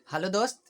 Hello दोस्त।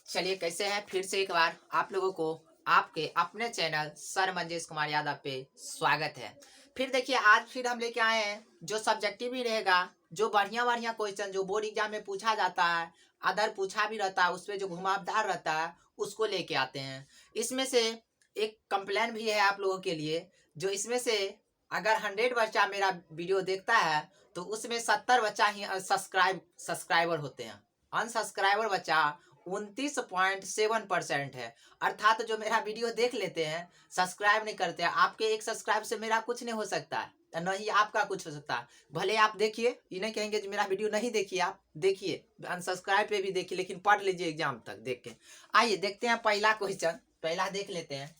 चलिए कैसे हैं। फिर से एक बार आप लोगों को आपके अपने चैनल सर मंजेश कुमार यादव पे स्वागत है। फिर देखिए आज फिर हम लेके आए हैं जो सब्जेक्टिव ही रहेगा, जो बढ़िया बढ़िया क्वेश्चन जो बोर्ड एग्जाम में पूछा जाता है, अदर पूछा भी रहता है, उस पर जो घुमावदार रहता है उसको लेके आते हैं। इसमें से एक कंप्लेन भी है आप लोगों के लिए, जो इसमें से अगर 100 बच्चा मेरा वीडियो देखता है तो उसमें 70 बच्चा ही सब्सक्राइबर होते हैं। अनसब्सक्राइबर बच्चा 29.7% है। अर्थात जो मेरा वीडियो देख लेते हैं, सब्सक्राइब नहीं करते हैं। आपके एक सब्सक्राइब से मेरा कुछ नहीं हो सकता है, न ही आपका कुछ हो सकता है। भले आप देखिए, ये नहीं कहेंगे जो मेरा वीडियो नहीं देखिए, आप देखिए, अनसब्सक्राइब पे भी देखिए, लेकिन पढ़ लीजिए एग्जाम तक देख के। आइए देखते हैं पहला क्वेश्चन, पहला देख लेते हैं।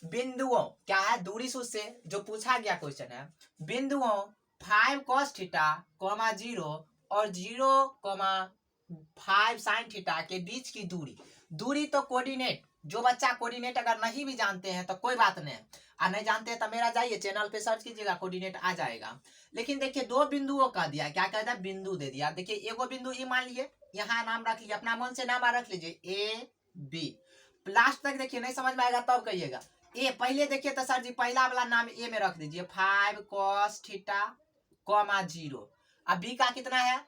बिंदुओं क्या है, दूरी सूत्र से जो पूछा गया क्वेश्चन है। बिंदुओं 5 cos थीटा, 0 और 0,5 sin थीटा के बीच की दूरी। दूरी तो कोऑर्डिनेट, जो बच्चा कोऑर्डिनेट अगर नहीं भी जानते हैं तो कोई बात नहीं, और नहीं जानते हैं तो मेरा जाइए चैनल पे सर्च कीजिएगा, कोऑर्डिनेट आ जाएगा। लेकिन देखिए दो बिंदुओं का दिया, क्या कहता है, बिंदु दे दिया। देखिए एगो बिंदु ई मान लीजिए, यहाँ नाम रख लीजिए, अपना मन से नाम रख लीजिए ए बी। लास्ट तक देखिए, नहीं समझ में आएगा तब कहिएगा। ए पहले देखिए तो सर जी पहला वाला नाम ए में रख दीजिए, 5 cos थीटा, 0। अब बी का कितना है,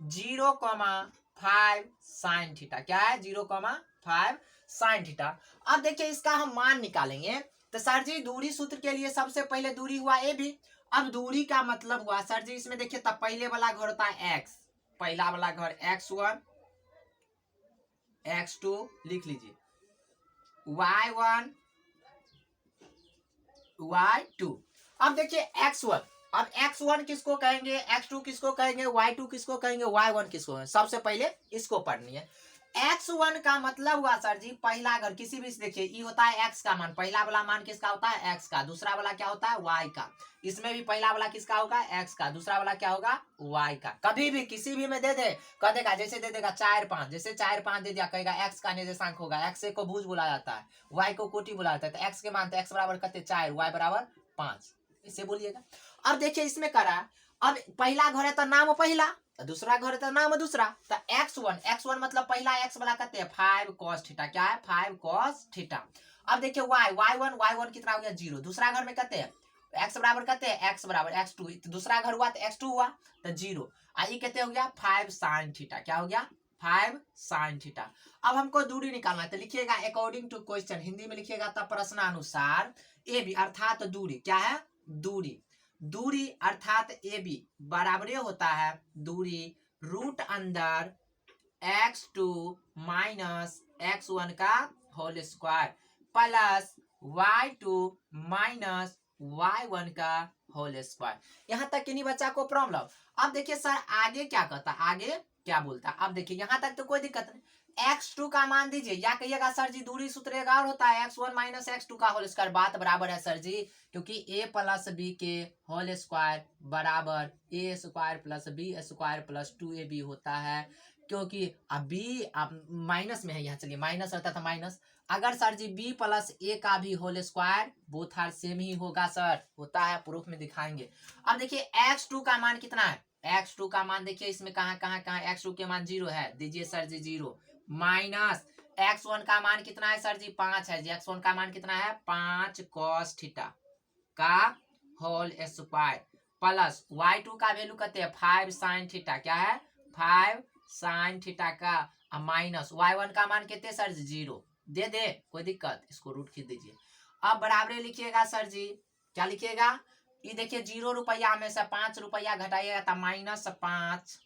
0,5 sin थीटा। क्या है, 0,5 sin थीटा। अब देखिए इसका हम मान निकालेंगे तो सर जी दूरी सूत्र के लिए सबसे पहले दूरी हुआ ए बी। अब दूरी का मतलब हुआ सर जी, इसमें देखिए तब पहले वाला घर होता है एक्स, पहला वाला घर x1 x2 लिख लीजिए, y1 y2। अब देखिए x1, अब x1 किसको कहेंगे, x2 किसको कहेंगे, y2 किसको कहेंगे, y1 किसको कहेंगे। सबसे पहले इसको पढ़नी है। x1 का मतलब हुआ सर जी पहला घर, किसी भी देखिए ई होता है x का मान, पहला वाला मान किसका होता है x का, दूसरा वाला क्या होता है y का। इसमें भी पहला वाला किसका होगा x का, दूसरा वाला क्या होगा y का। कभी भी किसी भी में दे दे, कह देगा जैसे दे देगा 4 5, जैसे 4 5 दे दिया, कहेगा x का निर्देशांक होगा, x को भुज बोला जाता है, y को कोटि बोला जाता है। तो x के मान तो x बराबर कहते 4, y बराबर 5, इसे बोलिएगा। अब देखिए इसमें करा, अब पहला घर है तो नाम पहला, दूसरा घर है तो नाम दूसरा। तो x1 मतलब पहला x वाला कहते हैं 5 cos थीटा। क्या है, 5 cos थीटा। अब देखिए y1 कितना हो गया 0, दूसरा घर में कहते हैं x बराबर कहते हैं x बराबर x2, दूसरा घर हुआ तो x2 हुआ तो 0, आई कहते हो गया 5 sin थीटा। क्या हो गया, 5 sin थीटा। अब हमको दूरी निकालना है तो लिखिएगा अकॉर्डिंग टू क्वेश्चन, हिंदी में लिखिएगा तब प्रश्नानुसार। ए बी अर्थात दूरी, क्या है, दूरी अर्थात ए बी बराबर होता है दूरी रूट अंदर x2 माइनस x1 का whole square plus y2 minus y1 का होल स्क्वायर। यहां तक कि नहीं बच्चा को प्रॉब्लम। अब देखिए सर आगे क्या कहता, आगे क्या बोलता। अब देखिए यहां तक तो कोई दिक्कत नहीं, x2 का मान दीजिए, या कहिएगा सर जी दूरी सूत्र एक और होता है x1 माइनस x2 का होल स्क्वायर। बात बराबर है सर जी, क्योंकि a प्लस बी के होल स्क्वायर बराबर a square plus B square plus 2ab होता है। क्योंकि अब बी अब माइनस में है, यहाँ चलिए माइनस रहता था माइनस। अगर sir ji b plus a का भी whole square both are same ही होगा सर, होता है, प्रूफ में दिखाएंगे। अब देखिए x2 का मान कितना है, x2 का मान देखिए इसमें कहाँ x2 के मान 0 है, दीजिए सर जी 0, माइनस x1 का मान कितना है सर जी 5 है जी, x1 का मान कितना है 5 cos थीटा का होल स्क्वायर प्लस y2 का वैल्यू कहते हैं 5 sin थीटा। क्या है, 5 sin थीटा का माइनस y1 का मान कितने सर जी 0, दे दे कोई दिक्कत, इसको रूट खींच दीजिए। अब बराबर लिखिएगा सर जी, क्या लिखिएगा, ये देखिए 0 रुपया में से 5 रुपया घटाइएगा तो माइनस 5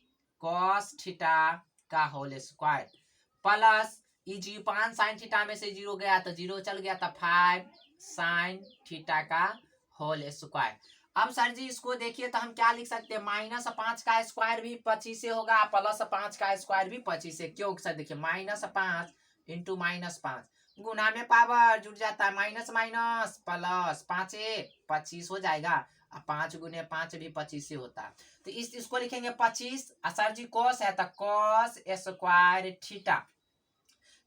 cos थीटा का होल स्क्वायर प्लस ये जी 5 sin थीटा में से 0 गया तो 0 चल गया तो 5 sin थीटा का होल स्क्वायर। अब सर जी इसको देखिए तो हम क्या लिख सकते हैं, माइनस 5 का स्क्वायर भी 25 से होगा, प्लस 5 का स्क्वायर भी 25 से। क्यों सर, देखिए माइनस 5 इंटू माइनस 5, गुना में पावर जुड़ जाता है, माइनस माइनस प्लस 5 25 हो जाएगा, 5 गुने 5 भी 25 से होता है। तो इसको लिखेंगे 25। सर जी कॉस है तो कॉस स्क्वायर थीटा,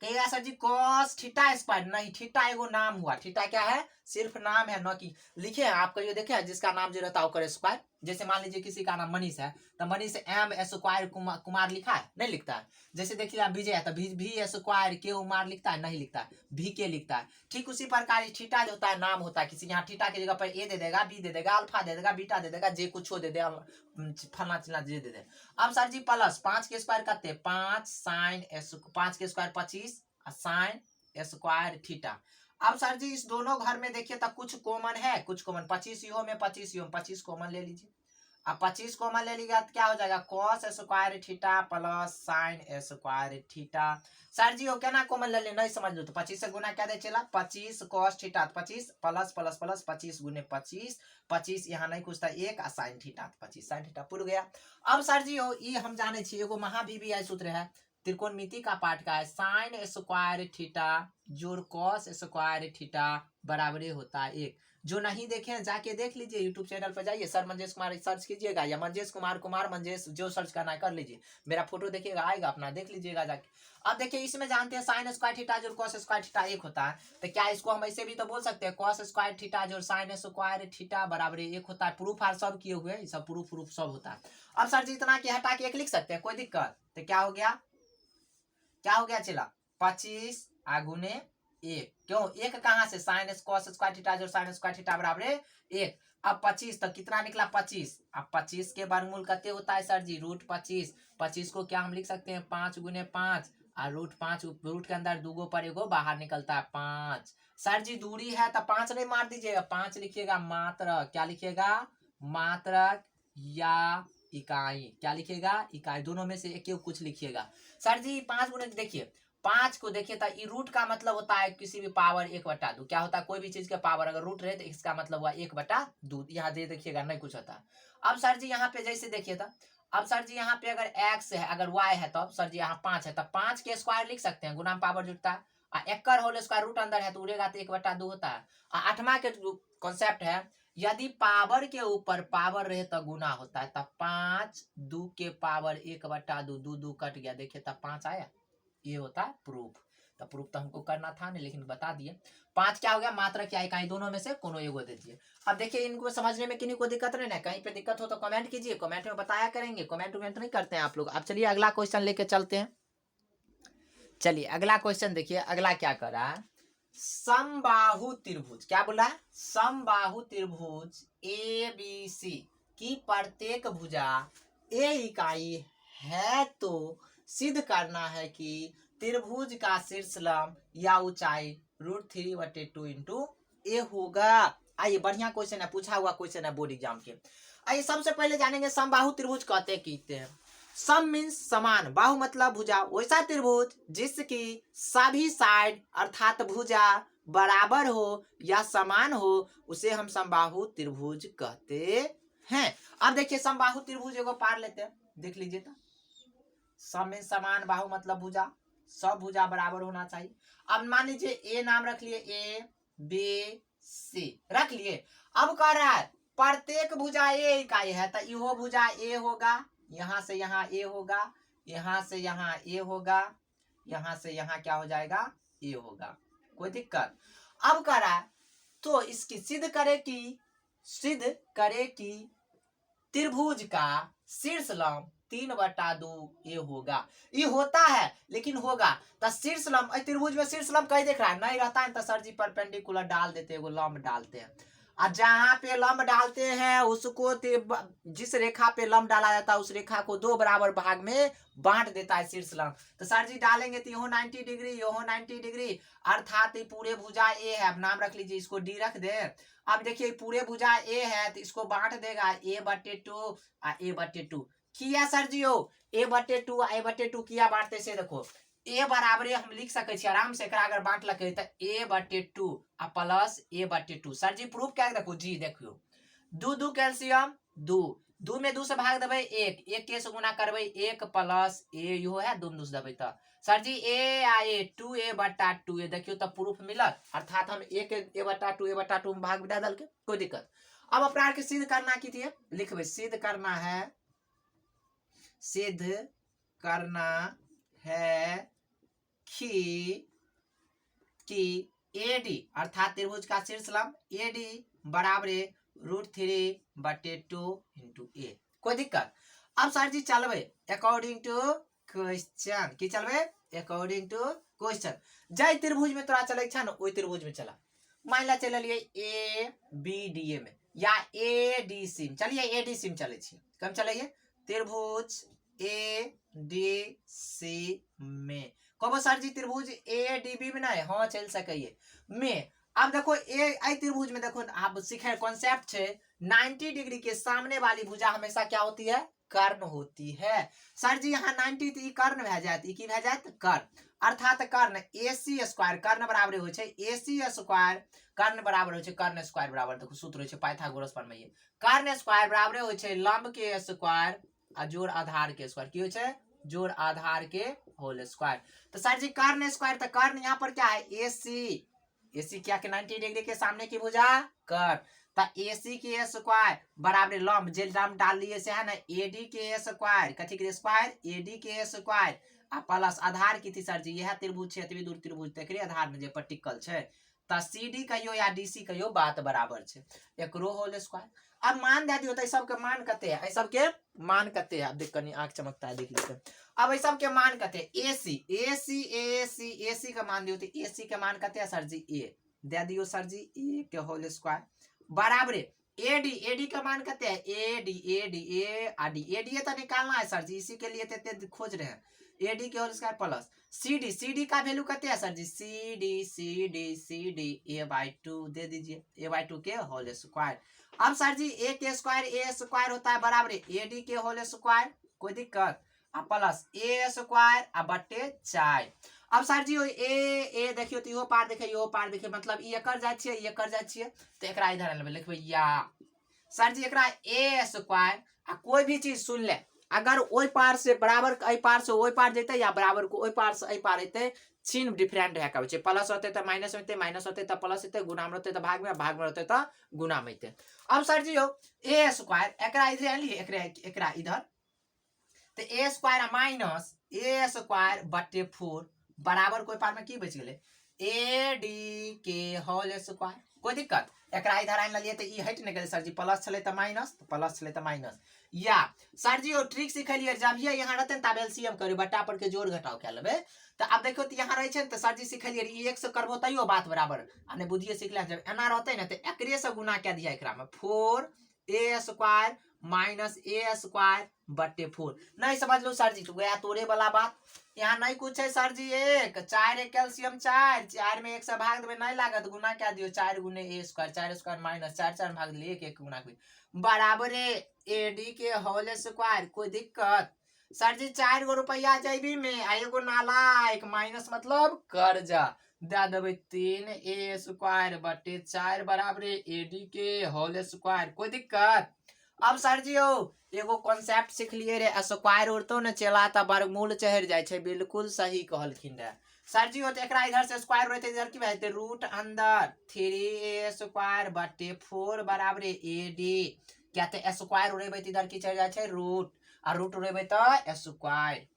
कहिएगा सर जी कॉस थीटा स्क्वायर, नहीं थीटा एगो नाम हुआ, थीटा क्या है, सिर्फ नाम है, न कि लिखे हैं आप कहिए देखे जिसका नाम जो रहता है स्क्वायर जैसे मान लीजिए किसी का नाम मनीष है, तो मनीष एम स्क्वायर कुमार लिखा है, नहीं लिखता है। जैसे देखिए विजय है तो भी स्क्वायर के कुमार लिखता है, नहीं लिखता है, भी के लिखता है। ठीक उसी प्रकार थीटा जो होता है नाम होता है, किसी यहाँ थीटा की जगह पर ए दे देगा, बी दे देगा, अल्फा दे देगा, बीटा दे देगा, जे कुछ दे देगा, फलना चिलना जे दे दे। अब सर जी प्लस 5 के स्क्वायर करते 5 साइन 5 के स्क्वायर 25 साइन स्क्वायर थीटा। अब सर जी इस दोनों घर में देखिए तो कुछ कॉमन है, कुछ कॉमन 25 इहो में 25 इहो में 25 कॉमन ले लीजिए। अब 25 कॉमन ले लीजिएगा तो क्या हो जाएगा cos square theta plus sine square theta. Sir ji वो क्या ना कॉमन ले ले, नहीं समझ लो तो 25 से गुना क्या दे चला 25 cos theta 25 plus plus plus 25 गुने 25, 25 यहाँ नहीं कुछ था 1 आ साइन थीटा 25 साइन थीटा पूरा गया। अब सर जी हो ये हम जाने छे एगो महाभिवियाय सूत्र है त्रिकोणमिति का पाठ का है, साइन स्क्वायर थीटा जोड़ कॉस स्क्वायर थीटा बराबर होता है 1। जो नहीं देखे हैं जाके देख लीजिए, यूट्यूब चैनल पर जाइए सर मंजेश कुमार सर्च कीजिएगा, या मंजेश कुमार मंजेश जो सर्च करना है कर लीजिए, मेरा फोटो देखिएगा आएगा, अपना देख लीजिएगा जाके। अब देखिए इसमें जानते हैं साइन स्क्वायर थीटा जोड़ कॉस स्क्वायर थीटा 1 होता है, तो क्या इसको हम ऐसे भी तो बोल सकते हैं कॉस स्क्वायर थीटा जोड़ साइन स्क्वायर थीटा बराबर 1 होता है। प्रूफ आर सब किए हुए सब प्रूफ सब होता है। अब सर जी इतना के हटा के 1 लिख सकते हैं, कोई दिक्कत? तो क्या हो गया चला 25 गुने 1, क्यों 1 कहां से साइन कॉस स्क्वायर थीटा जो साइन स्क्वायर थीटा बराबर 1। अब 25 तो कितना निकला 25। अब 25 के वर्गमूल कितने होता है सर जी √25। 25 को क्या हम लिख सकते हैं 5 गुने 5 और √5 रूट के अंदर दूगो पर एगो बाहर निकलता है 5। सर जी दूरी है तो 5 नहीं मार दीजिएगा, 5 लिखिएगा मात्रक, क्या लिखिएगा मात्रक या इकाई, क्या लिखिएगा इकाई, दोनों में से एक कुछ लिखिएगा। सर जी 5 गुने देखिए 5 को देखिए तो ई रूट का मतलब होता है किसी भी पावर 1/2, क्या होता है कोई भी चीज के पावर अगर रूट रहे तो इसका मतलब हुआ 1/2, यहाँ दे देखिएगा नहीं कुछ होता। अब सर जी यहाँ पे जैसे देखिए तो अब सर जी यहाँ पे अगर x है अगर y है तो सर जी यहाँ 5 है तो 5 के स्क्वायर लिख सकते हैं, गुना पावर जुटता है, एकर होल स्क्वायर रूट अंदर है तो उड़ेगा तो 1/2 होता है। 8वां के कॉन्सेप्ट है यदि पावर के ऊपर पावर रहे तो गुना होता है, तब 5 2 के पावर 1/2, 2 2 कट गया, देखिए तब 5 आया, ये होता है प्रूफ। तो प्रूफ तो हमको करना था नहीं लेकिन बता दिए। 5 क्या हो गया मात्रा क्या इकाई, दोनों में से कोनो एगो दे दिए। अब देखिए इनको समझने में किन्हीं को दिक्कत नहीं है, कहीं पे दिक्कत हो तो कमेंट कीजिए, कमेंट में बताया करेंगे, कमेंट नहीं करते हैं आप लोग। अब चलिए अगला क्वेश्चन लेके चलते हैं। चलिए अगला क्वेश्चन देखिए, अगला क्या कर रहा है समबाहु त्रिभुज, क्या बोला है समबाहु त्रिभुज ABC की प्रत्येक भुजा A इकाई है तो सिद्ध करना है कि त्रिभुज का शीर्ष लंब या ऊंचाई √3/2 इंटू A होगा। आइए बढ़िया क्वेश्चन है, पूछा हुआ क्वेश्चन है बोर्ड एग्जाम के। आइए सबसे पहले जानेंगे समबाहु त्रिभुज कहते हैं। सम मीन्स समान, बाहु मतलब भुजा, वैसा त्रिभुज जिसकी सभी साइड अर्थात भुजा बराबर हो या समान हो उसे हम समबाहु त्रिभुज कहते हैं। अब देखिए समबाहु त्रिभुज एगो पार लेते हैं, देख लीजिए तो सम मीन्स समान, बाहु मतलब भुजा, सब भुजा बराबर होना चाहिए। अब मान लीजिए ए नाम रख लिए ABC रख लिए। अब कह रहा है प्रत्येक भुजा A इकाई है तो इहो भुजा A होगा, यहाँ से यहाँ A होगा, यहाँ से यहाँ A होगा, यहाँ से यहाँ क्या हो जाएगा A होगा, कोई दिक्कत? अब कह रहा है तो इसकी सिद्ध करे कि त्रिभुज का शीर्ष लंब 3/2 ये होगा। ये होता है लेकिन होगा तो शीर्ष लंब त्रिभुज में शीर्ष लंब कहीं देख रहा है नहीं रहता है तो सर जी परपेंडिकुलर डाल देते हैं, वो लंब डालते हैं। और जहां पे लंब डालते हैं उसको जिस रेखा पे लंब डाला जाता है उस रेखा को 2 बराबर भाग में बांट देता है शीर्ष लंब। तो सर जी डालेंगे तो यहाँ 90 डिग्री यहाँ 90 डिग्री, अर्थात पूरे भुजा A है, अब नाम रख लीजिए इसको D रख दे। अब देखिए पूरे भुजा A है तो इसको बांट देगा A/2 A/2 किया सर जी हो A/2 A/2 किया बांटते से देखो A बराबर हम लिख सके आराम से, अगर बांट लगे तो A/2 प्लस A/2। सर जी प्रूफ क्या देखो जी देखियो 2 कैल्शियम 2 में 2 से भाग देवे 1 के से गुना करबे 1 प्लस A यो है 2 से देवे तो सर जी A आए 2A/2 देखियो तो प्रूफ मिलत, अर्थात हम A/2 में भाग बिठा दल के कोई दिक्कत। अब अपना के सिद्ध करना की थी लिखबे, सिद्ध करना है कि AD अर्थात त्रिभुज का शीर्ष लंब AD बराबर √3/2 इंटू ए। कोई दिक्कत? अब सर जी चलबे अकॉर्डिंग टू क्वेश्चन, की चलबे अकॉर्डिंग टू क्वेश्चन। जय त्रिभुज में तोरा चले छा ना ओई त्रिभुज में चला। मान ला चलिए ए बी डी ए में या ए डी सी में, चलिए ए डी सी में चले छी। कम चलिए त्रिभुज ए डी सी में। कहो सर जी त्रिभुज ए डी बी में ना हाँ चल सके में। अब देखो ए त्रिभुज में देखो आप सीखे कॉन्सेप्ट है 90 डिग्री के सामने वाली भुजा हमेशा क्या होती है? कर्ण होती है। सर जी यहाँ 90 तो कर्ण भे जात, की भे जात? कर्ण। अर्थात कर्ण AC स्क्वायर कर्ण बराबर हो छै AC स्क्वायर कर्ण बराबर हो छै कर्ण स्क्वायर बराबर देखो सूत्र हो छै पाइथागोरस प्रमेय। कर्ण स्क्वायर बराबर हो छै लंब के स्क्वायर आ जोड़ आधार के स्क्वायर, की हो छै? जोड़ आधार के होल स्क्वायर। तो सर जी कर्ण स्क्वायर, तो कर्ण यहाँ पर क्या है? AC क्या के 90 डिग्री के सामने की भुजा कर्ण। AC के स्क्वायर बराबर लंब जे लंब डाल लिए से है ना AD के स्क्वायर, कथी के स्क्वायर? AD के स्क्वायर आ प्लस आधार की थी सर जी यह त्रिभुज छै एतबी दूर त्रिभुज तकरे आधार में जे पर्टिकल छै त CD कहियो या DC कहियो बात बराबर छै एकरो होल स्क्वायर। अब मान दे दियो त सब के मान कते है? सब के मान कते है? अब देख कनी आंख चमकता है देख लीजिए। अब सब के मान कते? AC का मान दियो तो AC के मान कते है सर जी? A दे दियो सर जी A के होल स्क्वायर बराबर AD का मान कते है? AD तो निकालना है सर जी, इसी के लिए ते खोज रहे हैं। AD के होल स्क्वायर प्लस CD का वैल्यू कते है सर जी? CD A/2 दे दीजिए A/2 के होल स्क्वायर। अब सर जी A के स्क्वायर A स्क्वायर होता है बराबर AD के होल स्क्वायर, कोई दिक्कत? प्लस A स्क्वायर बटे 4। अब सर जी ए देखियो तो इहो पार देखे इहो पार देखे मतलब ई एकर जाय छियै ई एकर जाय छियै तो एकरा इधर लेबे लिखबे या सर जी एकरा A स्क्वायर आ कोई भी चीज सुन ले अगर ओई पार से बराबर आई पार से ओई पार जैते या बराबर को ओई पार से आई पार हेते चिन्ह डिफरेंट है कहै छै। प्लस होते तो माइनस होते, माइनस होते तो प्लस होते, गुणा में होते तो भाग में होते तो गुणा में होते। अब सर जी A स्क्वायर एकरा इधर लिए एकरा इधर तो A square minus A square बटे 4 बराबर कोई पार में की बच गए? AD के होल स्क्वायर, कोई दिक्कत? एकरा इधर आइन लिए तो ई हट न गेले सर जी प्लस चले तो माइनस, प्लस चले तो माइनस। या सर जी ट्रिक सिखलिए जब ये यहाँ रहते तब एलसीएम करे बट्टा पर के जोड़ घटाव क्या लेबे। तो अब देखो तो यहाँ रहे तो सर जी सिखलिए ई 1 से करबो तैयो बात बराबर आने बुझिए सिखला जब एना रहते ना तो एकरे से गुना क्या दिया एकरा में 4A square minus A square बटे 4। नहीं समझ लो सर जी तो गया तोरे वाला बात, यहाँ नहीं कुछ है सर जी। 4 कैल्शियम 4 में 1 से भाग देवे नहीं लागत गुना क्या दियो 4 गुने A स्क्वायर 4 स्क्वायर माइनस 4 भाग दिए 1 गुना बराबर AD के होल स्क्वायर, कोई दिक्कत? सर जी 4 गो रुपया जेबी में आ एगो नालायक माइनस मतलब कर्जा दे देवे 3A स्क्वायर बटे 4 बराबर AD के होल स्क्वायर, कोई दिक्कत? अब सर जी एगो कॉन्सेप्ट सीख लिए रे स्क्वायर उड़तो न चला त वर्गमूल चढ़ जाय छै, बिल्कुल सही कहलखिन रे सर जी। तो एकरा इधर से स्क्वायर रहते इधर की भैते रूट अंदर 3A स्क्वायर बटे 4 बराबर AD क्या ते स्क्वायर उड़ेबे इधर की चढ़ जाय छै रूट आ रूट उड़ेबे त स्क्वायर,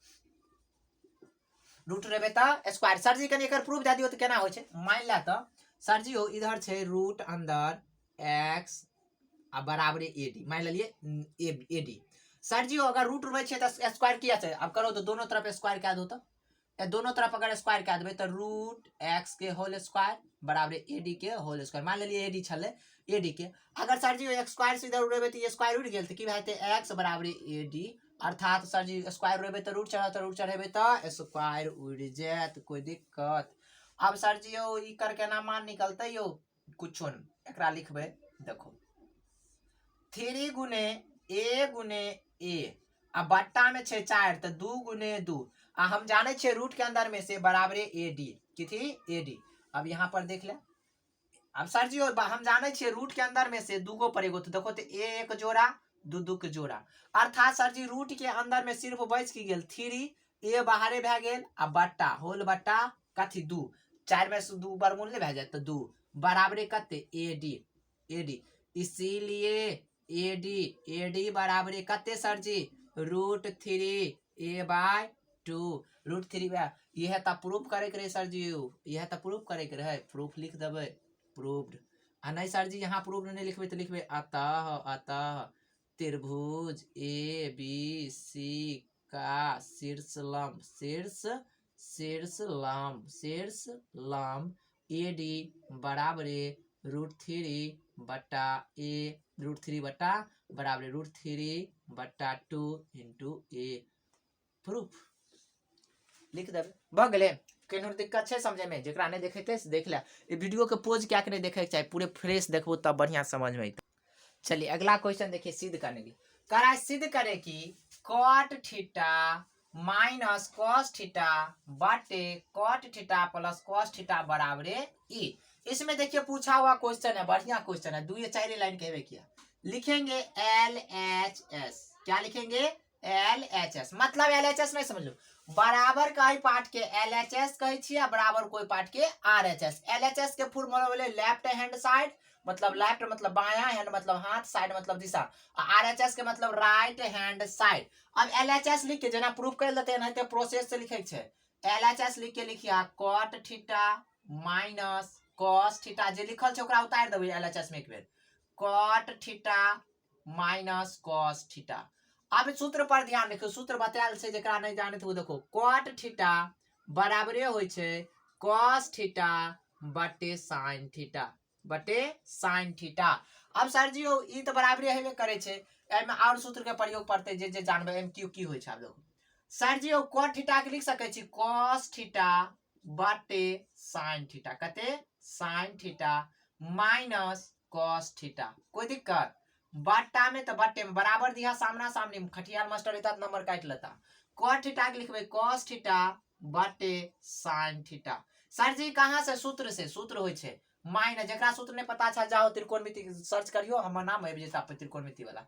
रूट उड़ेबे त स्क्वायर। सर जी कनी एकर प्रूफ दे दियो त केना होय छै? मान ला त सर जी इधर छै रूट अंदर x बराबर AD मान लिए AD। सर जी अगर रूट उड़े तो स्क्वायर किया है अब करो तो दोनों तरफ स्क्वायर क्या दो तो दोनों तरफ अगर स्क्वायर क्या देवे तो रूट x के होल स्क्वायर बराबर AD के होल स्क्वायर। मान लिया AD छले AD के अगर सर जी स्क्वायर से इधर उड़ेबे तो स्क्वायर उड़ गेल तो की भाई x बराबर AD अर्थात सर जी स्क्वायर उड़ेबे तो रूट चढ़ेबे तो स्क्वायर उड़ जात, कोई दिक्कत? अब सर जी ई करके ना मान निकलते कुछो नहीं एकरा लिखबे देखो 3 गुने A अब बट्टा में 4 तो 2 गुने 2 हम जाने छे रूट के अंदर में से बराबर AD की थी AD। अब यहाँ पर देख ले अब सर जी हम जाने छे रूट के अंदर में से 2 गो पड़ेगो तो देखो तो एक जोड़ा 2 के जोड़ा अर्थात सर जी रूट के अंदर में सिर्फ बच की गेल 3 A बाहरे भे गेल आ बट्टा होल बट्टा कथी 2 4 में से 2 वर्गमूल नहीं भे जाए तो 2 बराबर कते AD इसीलिए AD बराबर कते सर जी रूट 3A/2 रूट 3 यह तो प्रूफ करे के रहे सर जी, यह तो प्रूफ करे के रहे प्रूफ लिख देवे प्रूफ्ड नहीं सर जी यहाँ प्रूफ नहीं लिखबे तो लिखबे अतः अतः त्रिभुज ए बी सी का शीर्ष लंब ए डी बराबर √3/2 इंटू ए प्रूफ लिख देबे भ गेले। केनहु दिक्कत छै समझे में? जेकरा नहीं देखे से देख ले, ये वीडियो के पोज क्या नहीं देखे के चाहिए, पूरे फ्रेश देखबो तब बढ़िया समझ में। चलिए अगला क्वेश्चन देखिए सिद्ध करने की। करा सिद्ध करे कि cot theta minus cos theta बटे cot theta plus cos theta बराबर ई। इसमें देखिए पूछा हुआ क्वेश्चन है, बढ़िया क्वेश्चन है, 2-4 लाइन कहवे किया। लिखेंगे LHS। क्या लिखेंगे? LHS। मतलब LHS नहीं समझ लो, बराबर कई पार्ट के LHS कहे छिए, बराबर कोई पार्ट के RHS। LHS के फुल मतलब बोले लेफ्ट हैंड साइड, मतलब लेफ्ट मतलब बायां, हैंड मतलब हाथ, साइड मतलब दिशा, RHS के मतलब राइट हैंड साइड। अब LHS लिख के जना प्रूफ कर लेते हैं, तो प्रोसेस से लिखे छे। LHS लिख के लिखिया cot theta minus cos theta, जे लिखल छे ओकरा उतार देबे LHS में एक बेर, cot theta minus cos theta. अब सूत्र पर ध्यान रखियो, सूत्र बतायल छे, जेकरा नहीं जाने थे वो देखो। कॉट थीटा बराबरे होय छे कॉस थीटा बटे साइन थीटा अब सर जी ई तो बराबरे हेबे करे छे, एमे और सूत्र के प्रयोग पड़ते जे जे जानबे। MQ की होय छे आप लोग? सर जी कॉट थीटा के लिख सके छी कॉस थीटा बटे साइन थीटा, कते sine theta minus cos theta. कोई दिक्कत? बट्टा में तो बट्टे में बराबर दिया, सामना सामनी खटियाल मास्टर रहता नंबर काट लेता। कॉट थीटा के लिखबे कॉस थीटा बटे साइन थीटा। सर जी कहां से? सूत्र से। सूत्र होय छे माइनस, जेकरा सूत्र नहीं पता छा जाओ त्रिकोणमिति सर्च करियो, हमर नाम है जैसा त्रिकोणमिति वाला,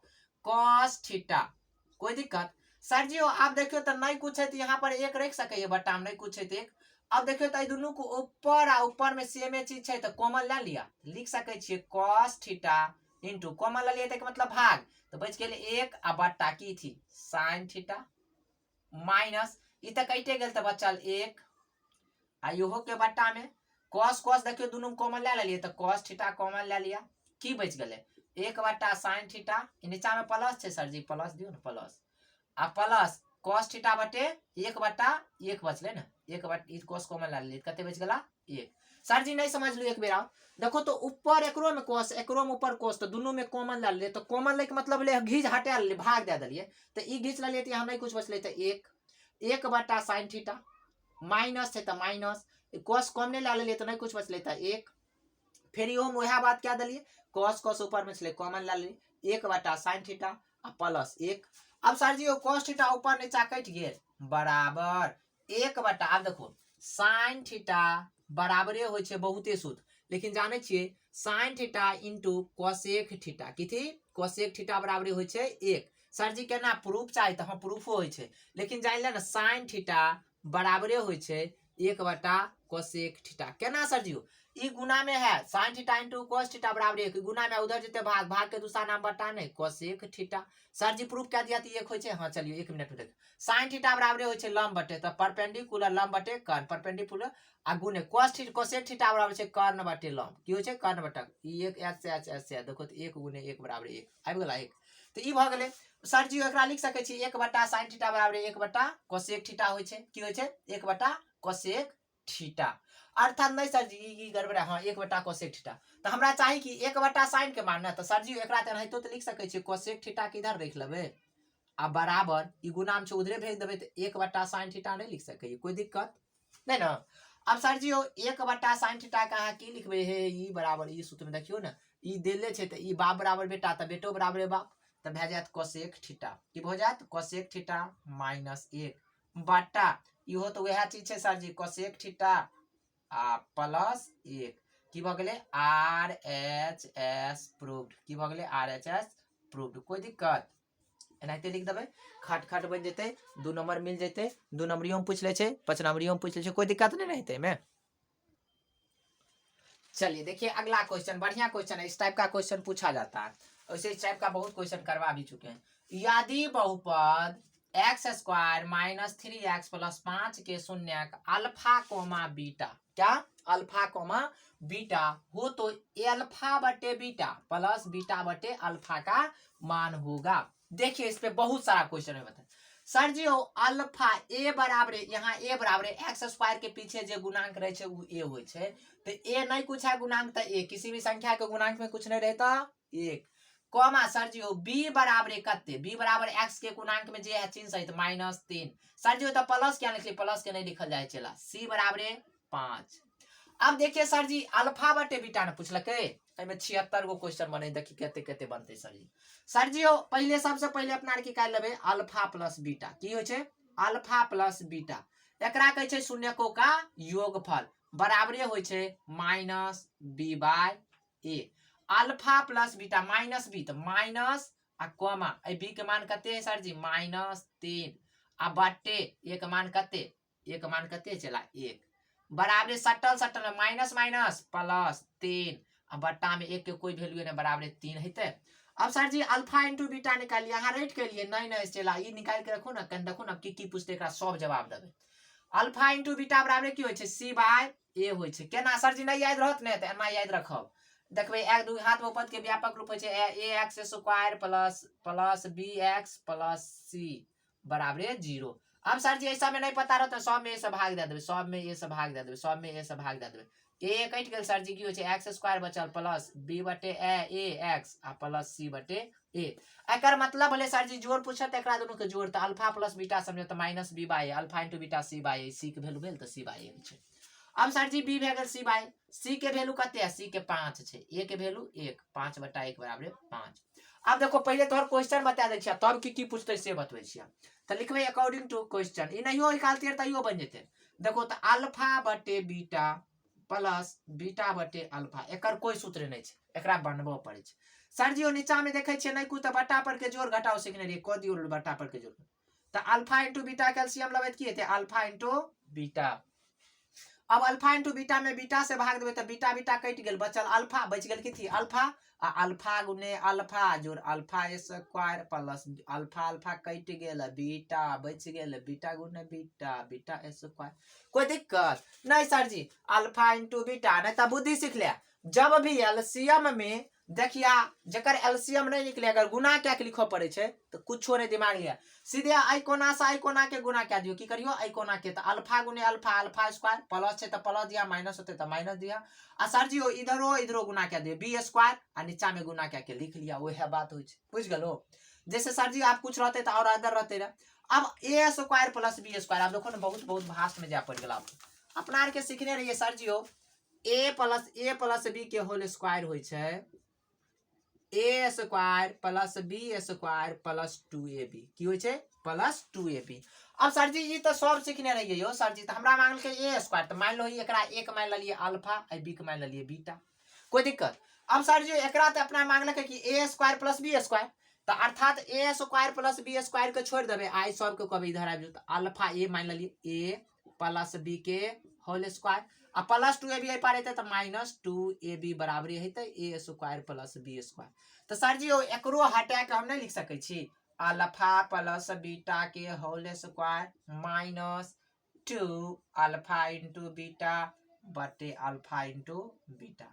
कॉस थीटा। कोई दिक्कत? सर जी आप देखियो तो नहीं कुछ है तो यहाँ पर एक रख सके, बट्टा में नहीं कुछ है तो एक। अब देखियो तो दोनों को ऊपर आ ऊपर में सेम चीज है तो कॉमन ले लिया, लिख सके छिए कॉस थीटा इंटू कॉमन ले लिया तो मतलब भाग, तो बच गेल एक आ बट्टा की थी साइन थीटा माइनस ई तो कटे गेल तो बचल एक आ इहो के बट्टा में कॉस कॉस देखियो दोनों कॉमन ले लिए तो कॉस थीटा कॉमन ले लिया, की बच गेले एक बट्टा साइन थीटा। नीचा में प्लस छे सर जी, प्लस दियो ना प्लस, आ प्लस कॉस थीटा बटे एक बट्टा एक बचले ना, एक बट्टा कॉस कॉमन ले लिए कते बच गेला एक। सर जी नहीं समझ लो एक बेर देखो तो ऊपर एकरो में कॉस एकरो में ऊपर कॉस, तो दोनों में कॉमन ले लिए, तो कॉमन ले के मतलब ले घीच हटा ले भाग दे दिए, तो ई घीच ले लिए तो यहाँ नहीं कुछ बचले तो एक बट्टा साइन थीटा माइनस है तो माइनस, कॉस कॉमने ले लिए तो नहीं कुछ बचले तो एक। फिर यो हम वह बात क्या दिलिए कॉस कॉस ऊपर में चले कॉमन ले लिए एक बट्टा साइन थीटा प्लस एक। अब सर जी कॉस थीटा ऊपर नीचा कट गए बराबर एक बट्टा, अब देखो साइन थीटा बराबरे हो छे बहुते सूत्र, लेकिन जाने छिए sine theta into cosec theta की थी कोसेक थीटा बराबरे हो छे एक। सर जी केना प्रूफ चाहिए तो हाँ प्रूफो हो छे, लेकिन जान ले ना साइन थीटा बराबरे हो छे एक बटा कोसेक थीटा। केना सर जी ई गुना में है sine theta into cos theta बराबर एक, गुना में उधर जते भाग, भाग के दूसरा नाम बटा नहीं कोसेक थीटा। सर जी प्रूफ क्या दिया थी एक हो छे, हाँ चलिए एक मिनट में देख साइन थीटा बराबर हो छे लंब बटे तो परपेंडिकुलर लंब बटे कर्ण, परपेंडिकुलर आ गुने कोस थीटा कोसेक थीटा बराबर छे कर्ण बटे लंब, की हो छे कर्ण बटा ई एक एच से देखो तो एक गुने एक बराबर एक आबि गेला एक, तो ई भ गेले। सर जी एकरा लिख सके छी एक बटा साइन थीटा बराबर एक बटा कोसेक थीटा हो छे, की हो छे एक बटा कोसेक थीटा। अर्थात नहीं सर जी ई गड़बड़ है, हाँ एक बटा कोसेक थीटा, तो हमरा चाहिए कि एक बटा साइन के मानना, तो सर जी एकरा त तो लिख सके छी कोसेक थीटा के इधर देख लेबे आ बराबर ई गुना में उधरे भेज देबे तो एक बटा साइन थीटा नहीं लिख सके, कोई दिक्कत नहीं ना। अब सर जी एक बटा साइन थीटा कहाँ की लिखबे है ई बराबर ई सूत्र में देखियो ना ई देले छे तो ई बाप बराबर बेटा तो बेटो बराबर बाप, तो भे जात कोसेक थीटा, की हो जात कोसेक थीटा माइनस एक बटा इहो तो वह चीज है सर जी कोसेक थीटा आ प्लस एक, की भ गेले RHS प्रूव्ड, की भ गेले RHS प्रूव्ड। कोई दिक्कत एनाते लिख देबे खट खट बन जेते, 2 नंबर मिल जेते, 2 नंबरियों में पूछ ले छे 5 नंबरियों में पूछ ले छे, कोई दिक्कत नहीं रहते में। चलिए देखिए अगला क्वेश्चन बढ़िया क्वेश्चन है, इस टाइप का क्वेश्चन पूछा जाता है, वैसे इस टाइप का बहुत क्वेश्चन करवा भी चुके हैं। यदि बहुपद x square minus 3x plus 5 के शून्य अल्फा कोमा बीटा, क्या अल्फा कोमा बीटा हो तो अल्फा बटे बीटा प्लस बीटा बटे अल्फा का मान होगा। देखिए इस पे बहुत सारा क्वेश्चन है। बताए सर जी हो अल्फा ए बराबर यहाँ ए बराबर एक्स स्क्वायर के पीछे जो गुणांक रहे छे वो ए होय छे, तो ए नहीं कुछ है गुणांक तो ए, किसी भी संख्या के गुणांक में कुछ नहीं रहता एक, कॉमा सर जी हो बी बराबर कते, बी बराबर एक्स के गुणांक में जे है चिन्ह सहित -3, सर जी हो तो प्लस क्या लिखली, प्लस के नहीं लिखल जाए चला, सी बराबर 5। अब देखिए सर जी अल्फा बटे बीटा ने पूछलके, एमे 76 गो क्वेश्चन बने, देखिए केते केते बनते सर जी। सर जी हो पहले सबसे पहले अपना की काय लेबे अल्फा प्लस बीटा, की होय छे अल्फा प्लस बीटा, एकरा कहै छे शून्यकों का योगफल बराबर होय छे -b/a। Alpha plus beta minus B तो माइनस आ कॉमा ए बी के मान कते है सर जी -3 आ बटे ए के मान कते, ए के मान कते चला 1 बराबर सटल सटल में माइनस माइनस प्लस 3 आ बट्टा में एक के कोई वैल्यू नहीं बराबर 3 हेते। अब sir ji alpha into beta निकालिए, यहाँ राइट के लिए नहीं नहीं चला ये निकाल के रखो ना, कहीं देखो ना की पूछते एकरा सब जवाब देबे। अल्फा इंटू बीटा बराबर की होय छे c/a होय छे, केना सर जी नहीं याद रहत ने त एना याद रखब, देखबे एक दू हाथ में पद के व्यापक रूप होय छे ax square plus bx plus c बराबर 0। अब सर जी ऐसा में नहीं पता रहता सब में ए से भाग दे देबे, सब में ए से भाग दे देबे, सब में ए से भाग दे देबे, ए कट गेल सर जी की होय छे x स्क्वायर बचल प्लस b बटे a x आ प्लस c बटे a। एकर मतलब भले सर जी जोड़ पूछत एकरा दोनों के जोड़ त अल्फा प्लस बीटा समझे त -b/a, alpha into beta c/a, c के वैल्यू भेल त c/a छे। अब सर जी b भे गेल c/a, c के वैल्यू कते है, c के 5 छे, a के वैल्यू 1, 5/1 बराबर 5। अब देखो पहले तोहर क्वेश्चन बता दै छियै तब की पूछते से बतबै छियै, तो लिखबे अकॉर्डिंग टू क्वेश्चन, ई नहियो निकालती है तैयो बन जेते। देखो तो अल्फा बटे बीटा प्लस बीटा बटे अल्फा, एकर कोई सूत्र नहीं छे, एकरा बनबो पड़े छे। सर जी ओ नीचा में देखे छे नहीं कुछ तो बट्टा पर के जोड़ घटाव सीखने रहिए, क दियो बट्टा पर के जोड़, तो अल्फा इंटू बीटा कैल्शियम लेबे की हेते अल्फा इंटू बीटा। अब अल्फा इंटू बीटा में बीटा से भाग देबे तो बीटा बीटा कट गेल, बचल अल्फा, बच गेल की अल्फा आ अल्फा गुने अल्फा जोड़ alpha square plus alpha alpha कट गेल बीटा बच गेल, बीटा गुने बीटा बीटा स्क्वायर, कोई दिक्कत नहीं sir ji. Alpha into beta नहीं तो बुद्धि सीख ले, जब भी एलसीएम में देखिया जकर एलसीएम नहीं निकले अगर गुना क्या के लिखो पड़े छे तो कुछो नहीं दिमाग लिया, सीधे आई कोना से आई कोना के गुना क्या दियो, की करियो आई कोना के, तो अल्फा गुने अल्फा अल्फा स्क्वायर प्लस छे तो प्लस दिया, माइनस होते तो माइनस दिया, आ सर जी इधरो गुना क्या दियो बी स्क्वायर आ नीचा में गुना क्या के लिख लिया, वही बात हो बुझ गलो। जैसे सर जी आप कुछ रहते तो और अदर रहते रहे। अब ए स्क्वायर प्लस बी स्क्वायर, आप देखो ना बहुत बहुत भास्ट में जा पड़ गया, अपना के सीखने रहिए सर जी हो ए प्लस बी के होल स्क्वायर होय छे A square plus B square plus 2ab, की होय छे प्लस 2ab। अब सर जी ये तो सब सीखने रहिए यो सर जी, तो हमरा मांगल के ए स्क्वायर, तो मान लो एकरा एक मान ल लिए अल्फा आ बी के मान ल लिए बीटा, कोई दिक्कत। अब सर जी एकरा तो अपना मांगल के कि ए स्क्वायर प्लस बी स्क्वायर, तो अर्थात ए स्क्वायर प्लस बी स्क्वायर के छोड़ देबे, आई सब के कभी इधर आ जाओ, तो अल्फा ए मान ल लिए ए प्लस बी के होल स्क्वायर आ प्लस 2ab आई पार हेते तो -2ab बराबर हेते A square plus B square. तो सर जी एकरो हटा के हम नहीं लिख सके छी अल्फा प्लस बीटा के whole square -2 alpha into beta बटे अल्फा इंटू बीटा,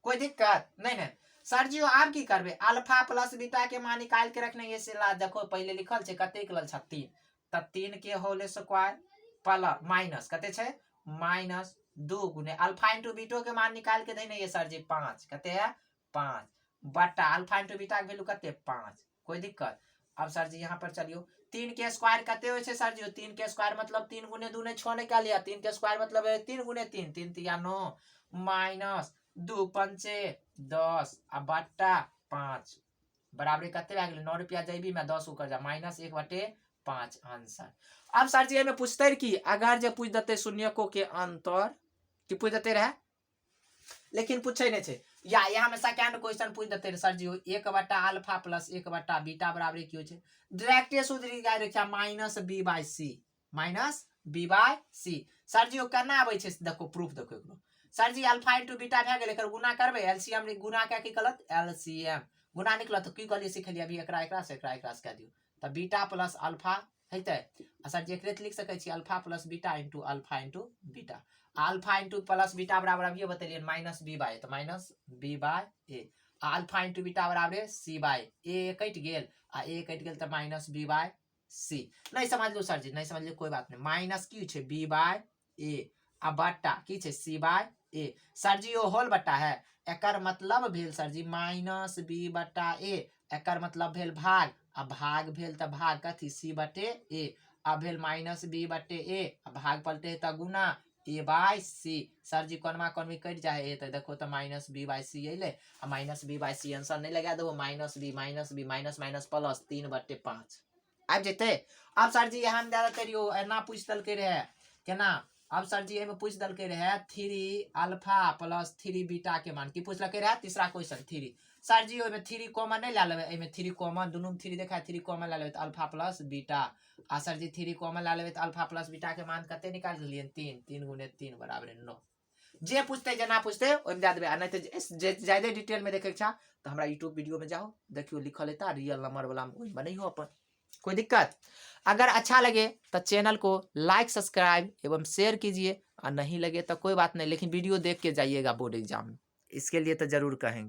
कोई दिक्कत नहीं नहीं। सर जी आप की करबे अल्फा प्लस बीटा के मान निकाल के रखने ये से ला, देखो पहले लिखल छे कते के लल 3 त 3 के होल स्क्वायर प्लस माइनस कते छे -2 गुने अल्फा इंटू बीटा के मान निकाल के देने ये सर जी 5 कते है 5 बटा अल्फा इंटू बीटा के वैल्यू कते 5, कोई दिक्कत। अब सर जी यहाँ पर चलियो 3 के स्क्वायर कते होय छे सर जी, 3 के स्क्वायर मतलब 3 गुने 2 ने 6 निकाल लिया, 3 के स्क्वायर मतलब 3 गुने 3 3 तिया 9 माइनस 2 पंचे 10 आ बट्टा 5 बराबर कते आ गेल 9 रुपया जेबी में 10 ऊपर जा -1/5 आंसर। अब सर जी में पूछते कि अगर जे पूछ देते शून्यकों के अंतर की पूछ देते रहे, लेकिन पूछे नहीं छे, या यहाँ में सेकंड क्वेश्चन पूछ देते सर जी 1/अल्फा प्लस 1/बीटा बराबर की होय छे, डायरेक्ट सूत्र निकाल रखिया -b/c। सर जी करना आबै छे, देखो प्रूफ देखो एकरो sir ji alpha into beta भे गेल, एकर गुना करबे एलसीएम गुना क्या की गलत एलसीएम गुना निकलत तो की कहलिए सीख लिया अभी एकरा से कह दियो, तो बीटा प्लस अल्फा हेतै सर जी एकरे लिख सकै छी alpha plus beta into alpha into beta alpha into plus beta बराबर अभिये बतेलिए माइनस बी बाय तो माइनस बी बाय ए अल्फा इंटू बीटा बराबर सी बाय ए कट गेल आ ए कट गेल तो माइनस बी बाय सी नहीं समझ लो सर जी नहीं समझ लो कोई बात नहीं माइनस की छे बी बाय ए आ बट्टा की छे सी बाय ए सर जी ओ होल बट्टा है एकर मतलब भेल सर जी माइनस बी बट्टा ए एकर मतलब भेल भाग आ भाग भेल त भाग कथी सी बटे ए आ भेल माइनस बी बटे ए आ भाग पलटे त गुना A by C sir ji कोनमा कोनमी कट जाए तो देखो तो माइनस बी बाय सी अले आ minus B by C answer नहीं लगा दो minus B minus minus plus 3/5 आबि जेते अब सर जी यहाँ दे देते रहियो एना पूछ दलके रहे केना अब सर जी एमे पूछ दलके रहे 3 अल्फा प्लस 3 बीटा के मान की पूछलके रहे तीसरा क्वेश्चन 3 सर जी ओमे 3 कॉमन नहीं ला लेबे एमे 3 कॉमन दोनों में 3 देखा 3 कॉमन ला लेबे तो अल्फा प्लस बीटा आ सर जी 3 कॉमन ला लेबे तो अल्फा प्लस बीटा के मान कते निकाल लिए 3 3 गुने 3 बराबर 9 जे पूछते जना पूछते ओमे दे देबे आ नहीं तो ज्यादा डिटेल में देखे अच्छा तो हमरा YouTube वीडियो में जाओ देखियो लिखल है रियल नंबर वाला में बनइयो अपन कोई दिक्कत अगर अच्छा लगे तो चैनल को लाइक सब्सक्राइब एवं शेयर कीजिए और नहीं लगे तो कोई बात नहीं लेकिन वीडियो देख के जाइएगा बोर्ड एग्जाम में इसके लिए तो जरूर कहेंगे।